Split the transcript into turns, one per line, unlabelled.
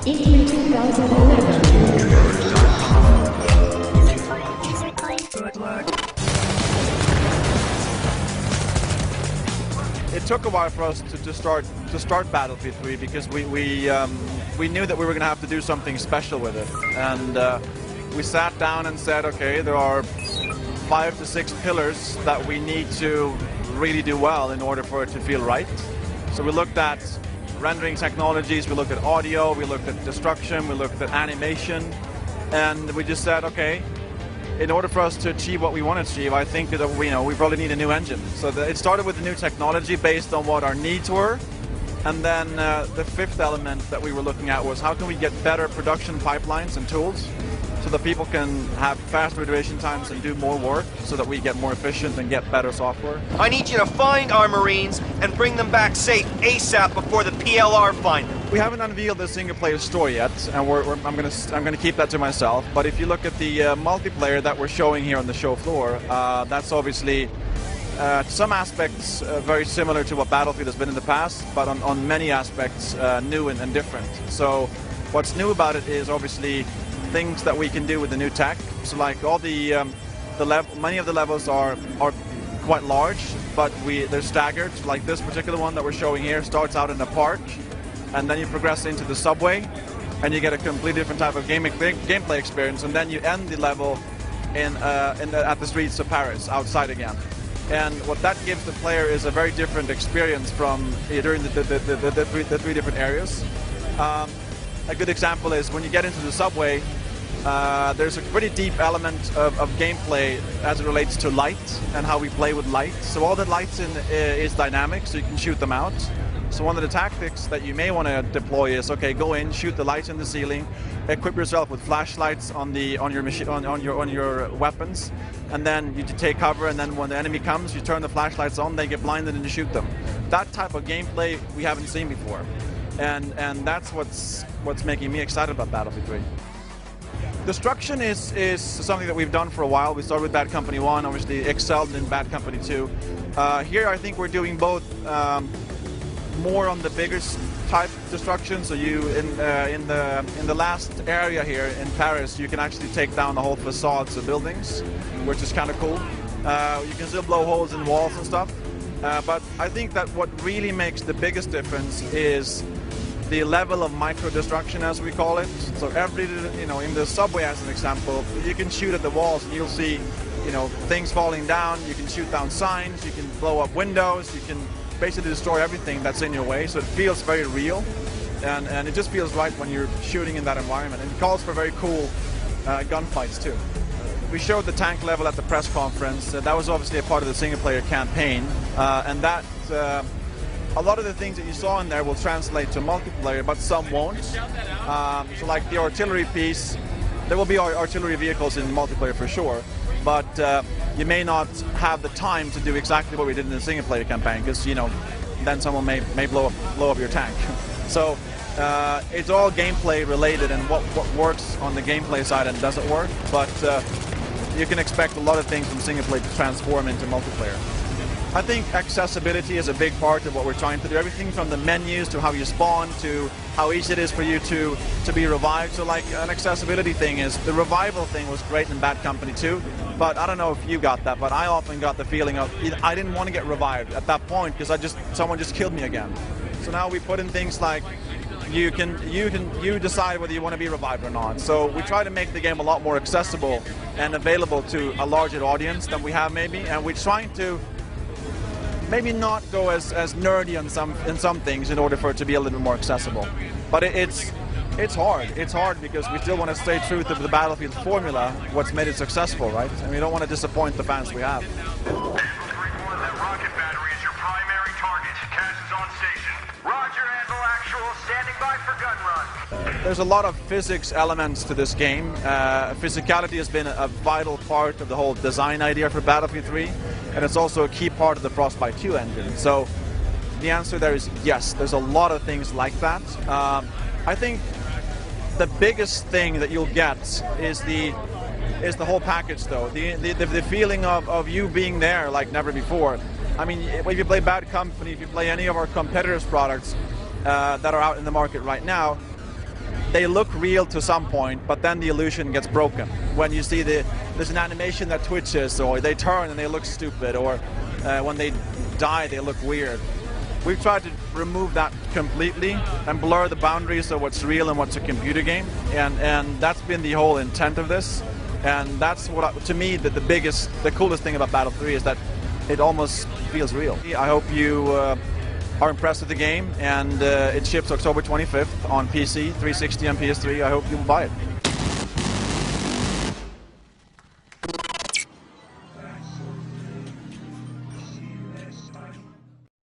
in 2011.
It took a while for us to start Battlefield 3 because we knew that we were going to have to do something special with it, and we sat down and said, okay, there are 5 to 6 pillars that we need to really do well in order for it to feel right. So we looked at rendering technologies, we looked at audio, we looked at destruction, we looked at animation, and we just said, okay, in order for us to achieve what we want to achieve, I think that we probably need a new engine. So it started with the new technology based on what our needs were, and then the fifth element that we were looking at was how can we get better production pipelines and tools so that people can have faster iteration times and do more work so that we get more efficient and get better software.
I need you to find our Marines and bring them back safe ASAP before the PLR find them.
We haven't unveiled the single-player story yet, and I'm gonna keep that to myself. But if you look at the multiplayer that we're showing here on the show floor, that's obviously to some aspects very similar to what Battlefield has been in the past, but on many aspects new and different. So what's new about it is obviously things that we can do with the new tech. So like all many of the levels are quite large, but they're staggered. Like this particular one that we're showing here starts out in a park, and then you progress into the subway, and you get a completely different type of gameplay experience, and then you end the level at the streets of Paris, outside again. And what that gives the player is a very different experience from during the three different areas. A good example is when you get into the subway, there's a pretty deep element of gameplay as it relates to light and how we play with light. So all the lights is dynamic, so you can shoot them out. So one of the tactics that you may want to deploy is, okay, go in, shoot the lights in the ceiling, equip yourself with flashlights on your weapons, and then you take cover, and then when the enemy comes, you turn the flashlights on, they get blinded and you shoot them. That type of gameplay we haven't seen before, and that's what's making me excited about Battlefield 3. Destruction is something that we've done for a while. We started with Bad Company 1, obviously excelled in Bad Company 2. Here I think we're doing both more on the bigger type destruction. So you in the last area here in Paris, you can actually take down the whole facades of buildings, which is kind of cool. You can still blow holes in walls and stuff. But I think that what really makes the biggest difference is the level of micro-destruction, as we call it. So in the subway, as an example, you can shoot at the walls and you'll see, things falling down. You can shoot down signs, you can blow up windows, you can basically destroy everything that's in your way. So it feels very real, and it just feels right when you're shooting in that environment. And it calls for very cool gunfights too. We showed the tank level at the press conference. That was obviously a part of the single-player campaign, and that. A lot of the things that you saw in there will translate to multiplayer, but some won't. So like the artillery piece, there will be artillery vehicles in multiplayer for sure, but you may not have the time to do exactly what we did in the single-player campaign, because then someone may blow up your tank. So it's all gameplay related, and what works on the gameplay side and doesn't work, but you can expect a lot of things from single-player to transform into multiplayer. I think accessibility is a big part of what we're trying to do. Everything from the menus to how you spawn to how easy it is for you to be revived. So like an accessibility thing is, the revival thing was great in Bad Company 2, but I don't know if you got that, but I often got the feeling of I didn't want to get revived at that point because someone just killed me again. So now we put in things like you decide whether you want to be revived or not. So we try to make the game a lot more accessible and available to a larger audience than we have maybe, and we're trying to maybe not go as nerdy in some things in order for it to be a little bit more accessible. But it's hard. It's hard because we still want to stay true to the Battlefield formula, what's made it successful, right? And we don't want to disappoint the fans we have.
That rocket battery is your primary target. Cash is on station. Roger, Anvil Actual, standing by for gun run.
There's a lot of physics elements to this game. Physicality has been a vital part of the whole design idea for Battlefield 3, and it's also a key part of the Frostbite 2 engine. So the answer there is yes, there's a lot of things like that. I think the biggest thing that you'll get is the whole package, though. The feeling of you being there like never before. I mean, if you play Bad Company, if you play any of our competitors' products that are out in the market right now, they look real to some point, but then the illusion gets broken. When you see there's an animation that twitches, or they turn and they look stupid, or when they die they look weird. We've tried to remove that completely and blur the boundaries of what's real and what's a computer game, and that's been the whole intent of this. And that's what, to me, the coolest thing about Battle 3 is that it almost feels real. I hope you are impressed with the game, and it ships October 25th on PC, 360 and PS3. I hope you'll buy it.